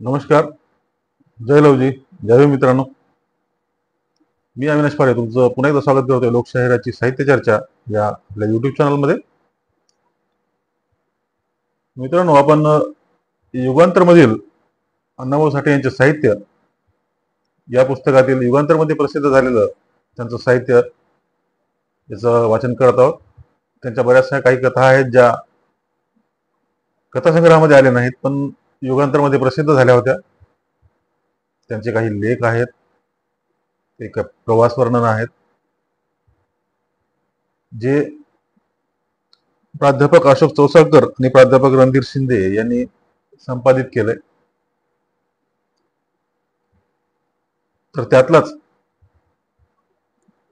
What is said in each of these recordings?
नमस्कार. जय लवजी. जय भीम मित्रांनो. मी अविनाश पारे तुमचं पुन्हा एकदा स्वागत करतोय लोकशाहिराची साहित्य चर्चा या आपल्या युट्यूब चॅनलमध्ये. मित्रांनो, आपण युगांतर मधील अण्णाभाऊ साठे यांचे साहित्य या पुस्तकातील युगांतर मध्ये प्रसिद्ध झालेलं त्यांचं साहित्य याचं वाचन करत आहोत. त्यांच्या बऱ्याचशा काही कथा आहेत ज्या कथासंग्रहामध्ये आल्या नाहीत पण युगांतर मध्ये प्रसिद्ध झाल्या होत्या. त्यांचे काही लेख आहेत, एक प्रवास वर्णन आहेत जे प्राध्यापक अशोक चौसाळकर आणि प्राध्यापक रणधीर शिंदे यांनी संपादित केलंय. तर त्यातलाच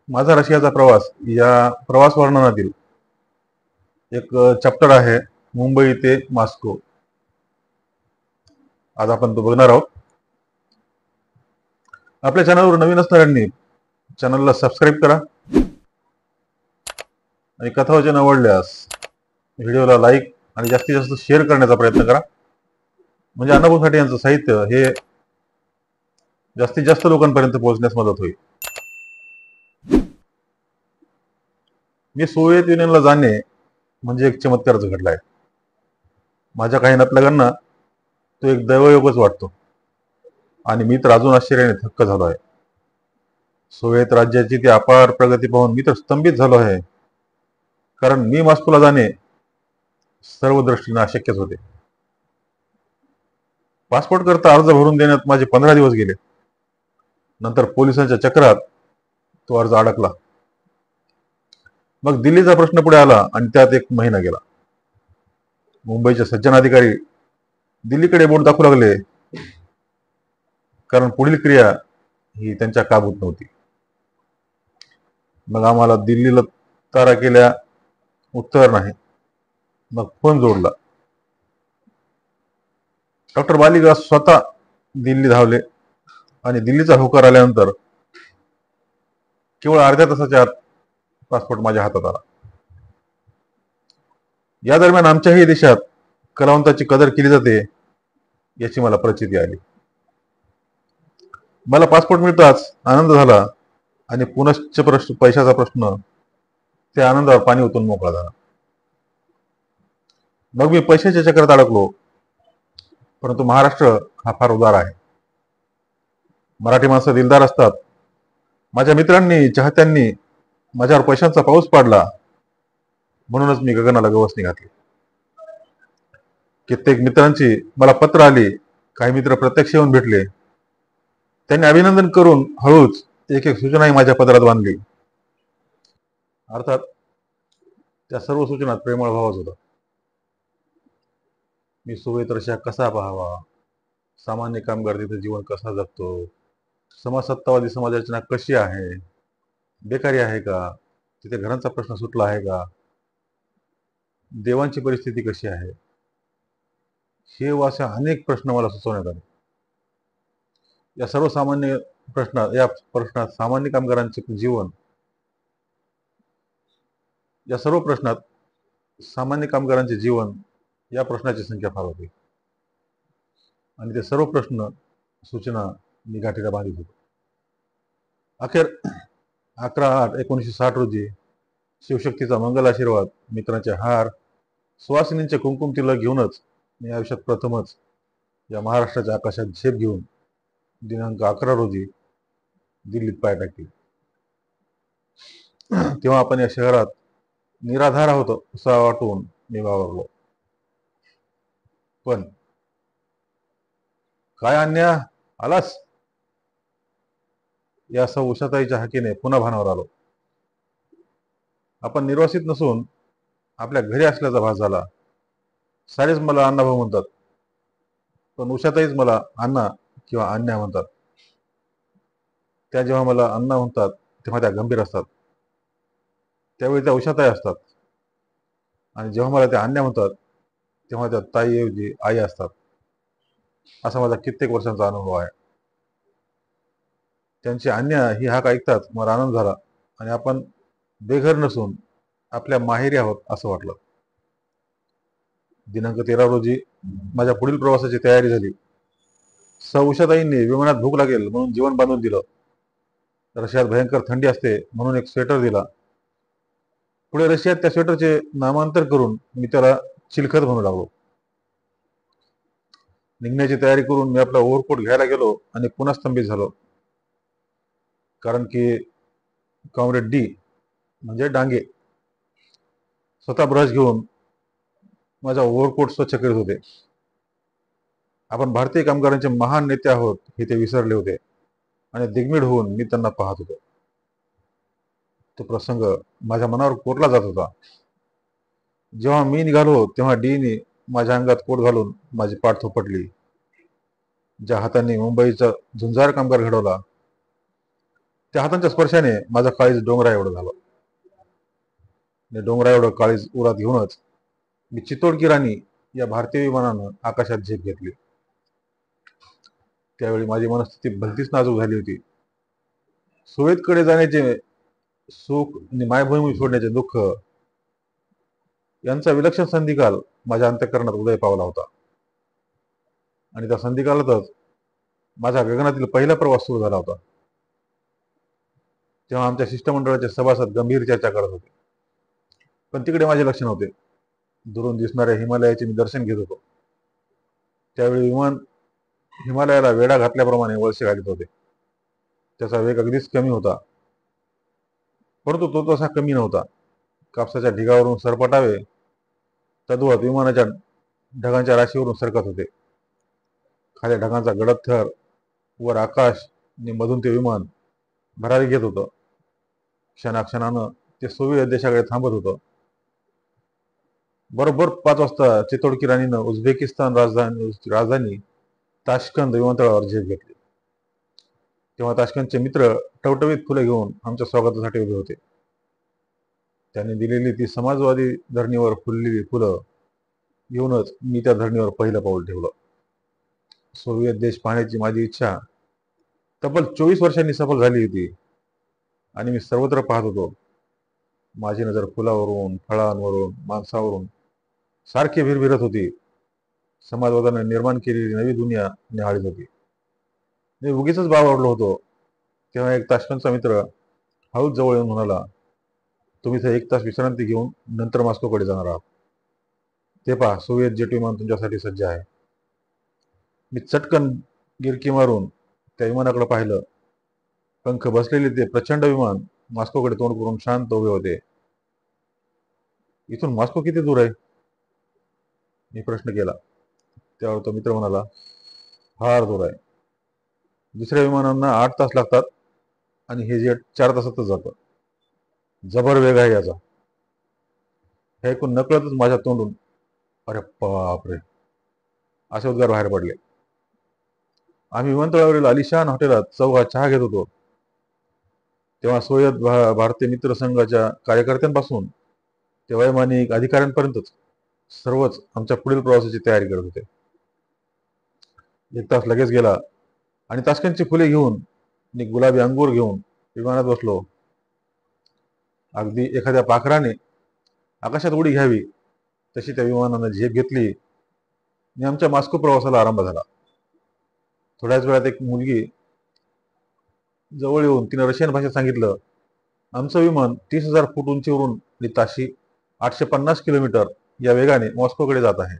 माझा रशियाचा प्रवास या प्रवास वर्णनातील एक चॅप्टर आहे, मुंबई ते मॉस्को. आज आपण तो बघणार आहोत. आपल्या चॅनलवर नवीन असणाऱ्यांनी चॅनलला सबस्क्राईब करा आणि कथा वाचन आवडल्यास व्हिडिओला लाईक आणि जास्तीत जास्त शेअर करण्याचा प्रयत्न करा, म्हणजे अण्णाभाऊ साठे यांचं साहित्य हे जास्तीत जास्त लोकांपर्यंत पोहोचण्यास मदत होईल. मी सोव्हिएत युनियनला जाणे म्हणजे एक चमत्कारच घडलाय. माझ्या काही नातलगांना तो एक दैवयोगच वाटतो आणि मी तर अजून आश्चर्याने थक्क झालो आहे. सोव्हिएत राज्याची ती अपार प्रगती पाहून मी तर स्तंभित झालो आहे, कारण मी मॉस्कोला जाणे सर्व दृष्टीने अशक्यच होते. पासपोर्ट करता अर्ज भरून देण्यात माझे 15 दिवस गेले. नंतर पोलिसांच्या चक्रात तो अर्ज अडकला. मग दिल्लीचा प्रश्न पुढे आला आणि त्यात 1 महिना गेला. मुंबईचे सज्जन अधिकारी दिल्लीकडे बोट दाखवू लागले, कारण पुढील क्रिया ही त्यांच्या काबूत नव्हती. मग आम्हाला दिल्लीला तारा केल्या, उत्तर नाही. मग फोन जोडला. डॉक्टर बालिका स्वतः दिल्ली धावले आणि दिल्लीचा होकार आल्यानंतर केवळ अर्ध्या तासाच्या आत पासपोर्ट माझ्या हातात आला. या दरम्यान आमच्याही देशात कलावंताची कदर केली जाते याची मला प्रचिती आली. मला पासपोर्ट मिळताच आनंद झाला आणि पुनश्च पैशाचा प्रश्न त्या आनंदावर पाणी ओतून मोकळा झाला. मग मी पैशाच्या चक्रात अडकलो. परंतु महाराष्ट्र हा फार उदार आहे. मराठी माणसं दिलदार असतात. माझ्या मित्रांनी, चाहत्यांनी माझ्यावर पैशांचा पाऊस पाडला, म्हणूनच मी गगनाला गवसणी घातली. कित्येक मित्रांची मला पत्र आली. काही मित्र प्रत्यक्ष येऊन भेटले. त्यांनी अभिनंदन करून हळूच एक एक सूचनाही माझ्या पदरात बांधली. अर्थात त्या सर्व सूचनात प्रेमळ भावच होता. मी सोव्हिएत रशिया कसा पाहावा, सामान्य कामगार तिथे जीवन कसा जगतो, समाजसत्तावादी समाजरचना कशी आहे, बेकारी आहे का, तिथे घरांचा प्रश्न सुटला आहे का, देवांची परिस्थिती कशी आहे, हे अशा अनेक प्रश्न मला सुचवण्यात आले. या प्रश्नात सामान्य कामगारांचे जीवन, या सर्व प्रश्नात सामान्य कामगारांचे जीवन या प्रश्नाची संख्या फार होती आणि ते सर्व प्रश्न सूचना मी गाठीला बांधित होतो. अखेर 11/8/1960 रोजी शिवशक्तीचा मंगल आशीर्वाद, मित्रांचे हार, सुवासिनींचे कुंकुम तिलक घेऊनच मी आयुष्यात प्रथमच या महाराष्ट्राच्या आकाशात झेप घेऊन दिनांक 11 रोजी दिल्लीत पाय टाकले. तेव्हा आपण या शहरात निराधार आहोत असा वाटून मी वावरलो. पण काय अन्या, आलास, या असं उषाताईच्या हाकेने पुन्हा भानावर आलो. आपण निर्वासित नसून आपल्या घरी असल्याचा भास झाला. सारेच मला अण्णाभाऊ म्हणतात, पण उषाताईच मला अण्णा किंवा अन्या म्हणतात. त्या जेव्हा मला अण्णा म्हणतात तेव्हा त्या गंभीर असतात, त्यावेळी त्या उषाताई असतात, आणि जेव्हा मला त्या अन्या म्हणतात तेव्हा त्या ताईऐवजी आई असतात. असा माझा कित्येक वर्षांचा अनुभव आहे. त्यांची अन्या ही हाक ऐकताच मला आनंद झाला आणि आपण बेघर नसून आपल्या माहेरी आहोत असं वाटलं. दिनांक 13 रोजी माझ्या पुढील प्रवासाची तयारी झाली. उषाताईंनी विमानात भूक लागेल म्हणून जेवण बांधून दिलं. रशियात भयंकर थंडी असते म्हणून एक स्वेटर दिला. पुढे रशियात त्या स्वेटरचे नामांतर करून मी त्याला चिलखत म्हणू लागलो. निघण्याची तयारी करून मी आपला ओव्हरकोट घ्यायला गेलो आणि पुन्हा स्तंभित झालो. कारण की कॉम्रेड डी म्हणजे डांगे स्वतः ब्रश घेऊन माझा ओव्हरकोट स्वच्छ करीत होते. आपण भारतीय कामगारांचे महान नेते आहोत हे ते विसरले होते आणि दिग्मीड होऊन मी त्यांना पाहत होतो. तो प्रसंग माझ्या मनावर कोरला जात होता. जेव्हा मी निघालो तेव्हा डीने माझ्या अंगात कोट घालून माझी पाठ थोपटली. ज्या हातांनी मुंबईचा झुंजार कामगार घडवला त्या हातांच्या स्पर्शाने माझा काळीज डोंगरा एवढं झालं. डोंगरा एवढं काळीज उरात घेऊनच मी चितोड की राणी या भारतीय विमानानं आकाशात झेप घेतली. त्यावेळी माझी मनस्थिती भलतीच नाजूक झाली होती. सोव्हिएतकडे जाण्याचे सुख आणि मायभूमी सोडण्याचे दुःख यांचा विलक्षण संधिकाल माझ्या अंतःकरणात उदय पावला होता. आणि त्या संधिकालातच माझ्या गगनातील पहिला प्रवास सुरू झाला होता. तेव्हा आमच्या शिष्टमंडळाचे सभासद गंभीर चर्चा करत होते, पण तिकडे माझे लक्ष नव्हते. दुरून दिसणाऱ्या हिमालयाचे मी दर्शन घेत होतो. त्यावेळी विमान हिमालयाला वेढा घातल्याप्रमाणे वळसे घालत होते. त्याचा वेग अगदीच कमी होता, परंतु तो तसा कमी नव्हता. कापसाच्या ढिगावरून सरपटावे तद्वत विमानाच्या ढगांच्या राशीवरून सरकत होते. खाली ढगांचा गडद थर, वर आकाश आणि मधून ते विमान भरारी घेत होतं. क्षणाक्षणानं ते सोव्हिएत देशाकडे थांबत होतं. बरोबर 5 वाजता चितोड राणीनं उझबेकिस्तान राजधानी ताश्कंद विमानतळावर झेप घेतली. तेव्हा ताश्कंदचे मित्र टवटवीत फुले घेऊन आमच्या स्वागतासाठी उभे होते. त्यांनी दिलेली ती समाजवादी धरणीवर फुललेली फुलं घेऊनच मी त्या धरणीवर पहिलं पाऊल ठेवलं. सोव्हिएत देश पाहण्याची माझी इच्छा तब्बल 24 वर्षांनी सफल झाली होती आणि मी सर्वत्र पाहत होतो. माझी नजर फुलावरून, फळांवरून, माणसावरून सारखी भिरभिरत होती. समाजवादाने निर्माण केलेली नवी दुनिया निहाळीत होती. मी उगीच बावरलो होतो. तेव्हा एक ताश्कंदचा मित्र हळूच जवळ येऊन म्हणाला, तुम्ही इथे 1 तास विश्रांती घेऊन नंतर मॉस्कोकडे जाणार आहात. ते पहा, सोव्हिएत जेट विमान तुमच्यासाठी सज्ज आहे. मी चटकन गिरकी मारून त्या विमानाकडे पाहिलं. पंख बसलेले ते प्रचंड विमान मॉस्कोकडे तोंड करून शांत उभे होते. इथून मॉस्को किती दूर आहे? मी प्रश्न केला. त्यावर तो मित्र म्हणाला, फार दूर आहे. दुसऱ्या विमानांना 8 तास लागतात आणि हे जेट 4 तासातच जातं. जबर वेग आहे याचा. हे ऐकून नकळतच माझ्या तोंडून अरे बापरे असे उद्गार बाहेर पडले. आम्ही विमानतळावरील आलिशान हॉटेलात चौघा चहा घेत होतो. तेव्हा सोव्हिएत भारतीय मित्र संघाच्या कार्यकर्त्यांपासून ते वैमानिक अधिकाऱ्यांपर्यंतच सर्वच आमच्या पुढील प्रवासाची तयारी करत होते. 1 तास लगेच गेला आणि ताश्कंदची फुले घेऊन आणि गुलाबी अंगूर घेऊन विमानात बसलो. अगदी एखाद्या पाखराने आकाशात उडी घ्यावी तशी त्या विमानानं झेप घेतली आणि आमच्या मॉस्को प्रवासाला आरंभ झाला. थोड्याच वेळात एक मुलगी जवळ येऊन तिने रशियन भाषेत सांगितलं, आमचं विमान 30,000 फूट उंचीवरून ताशी 850 किलोमीटर या वेगाने मॉस्कोकडे जात आहे.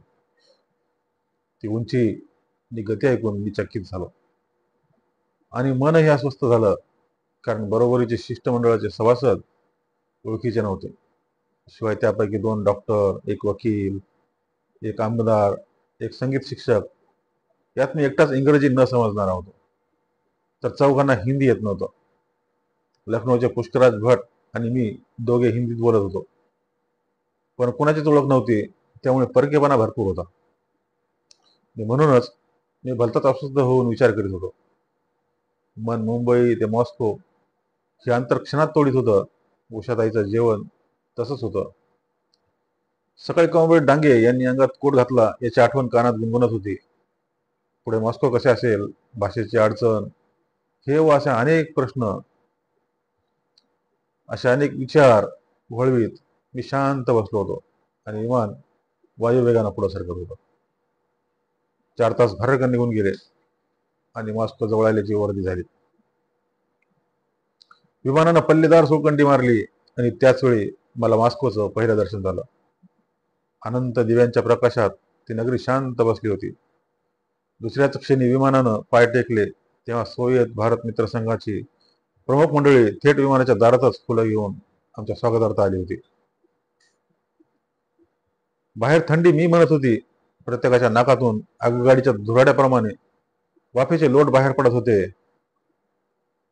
ती उंची आणि गती ऐकून मी चकित झालो आणि मनही अस्वस्थ झालं, कारण बरोबरीचे शिष्टमंडळाचे सभासद ओळखीचे नव्हते. शिवाय त्यापैकी 2 डॉक्टर, 1 वकील, 1 आमदार, 1 संगीत शिक्षक, यात मी एकटाच इंग्रजी न समजणारा होतो. तर चौघांना हिंदी येत नव्हतं. लखनौचे पुष्कराज भट आणि मी दोघे हिंदीत बोलत होतो, पण कुणाचीच ओळख नव्हती, त्यामुळे परकेपणा भरपूर होता. म्हणूनच मी भलताच अस्वस्थ होऊन विचार करीत होतो. मन मुंबई ते मॉस्को हे अंतर क्षणात तोडीत होतं. उषाताईचं जेवण तसंच होतं. सकाळी कॉम्रेड डांगे यांनी अंगात कोट घातला याची आठवण कानात गुणगुणत होती. पुढे मॉस्को कसे असेल, भाषेची अडचण, हे व असे अनेक विचार वळवीत मी शांत बसलो होतो आणि विमान वायुवेगानं पुढे सरकत होतं. 4 तास भरकन निघून गेले. आणि मॉस्को जवळ आल्याची वर्दी झाली. विमानानं पल्लेदार सोळकंडी मारली आणि त्याच वेळी मला मॉस्कोचं पहिलं दर्शन झालं. अनंत दिव्यांच्या प्रकाशात ती नगरी शांत बसली होती. दुसऱ्याच क्षणी विमानानं पाय टेकले तेव्हा सोव्हिएत भारत मित्रसंघाची प्रमुख मंडळी थेट विमानाच्या दारातच फुलं घेऊन आमच्या स्वागतार्थ आली होती. बाहेर थंडी मी म्हणत होती. प्रत्येकाच्या नाकातून आगगाडीच्या धुराड्याप्रमाणे वाफेचे लोट बाहेर पडत होते.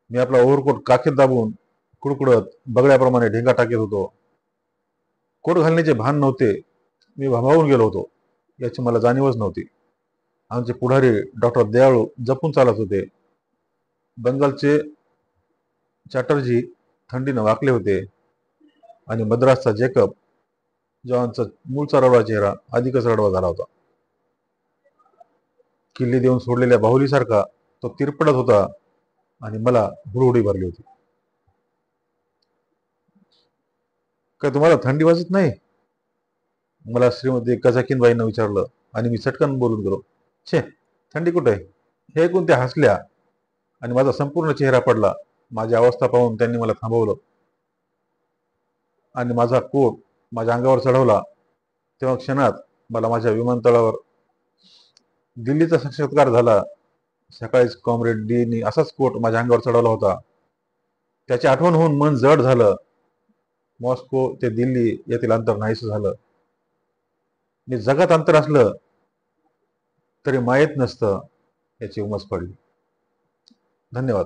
मी आपला ओव्हरकोट काखेत दाबून कुडकुडत बगड्याप्रमाणे ढेंगा टाकीत होतो. कोट घालण्याचे भान नव्हते. मी भांबावून गेलो होतो याची मला जाणीवच नव्हती. आमचे पुढारी डॉक्टर दयाळू जपून चालत होते. बंगालचे चॅटर्जी थंडीनं वाकले होते आणि मद्रासचा जेकब जॉनचा मूळचा रडवा चेहरा अधिकच रडवा झाला होता. किल्ली देऊन सोडलेल्या बाहुलीसारखा तो तिरपडत होता आणि मला हुरहुडी भरली होती. काय तुम्हाला थंडी वाजत नाही? मला श्रीमती कझाकीनबाईंना विचारलं आणि मी चटकन बोलून गेलो. छे, थंडी कुठे? हे ऐकून त्या हसल्या आणि माझा संपूर्ण चेहरा पडला. माझी अवस्था पाहून त्यांनी मला थांबवलं आणि माझा कोट माझ्या अंगावर चढवला. तेव्हा क्षणात मला माझ्या विमानतळावर दिल्लीचा साक्षात्कार झाला. सकाळीच कॉम्रेड डीनी असाच कोट माझ्या अंगावर चढवला होता. त्याची आठवण होऊन मन जड झालं. मॉस्को ते दिल्ली यातील अंतर नाहीसं झालं. मी जगात अंतर असलं तरी माहीत नसतं याची उमज पडली. धन्यवाद.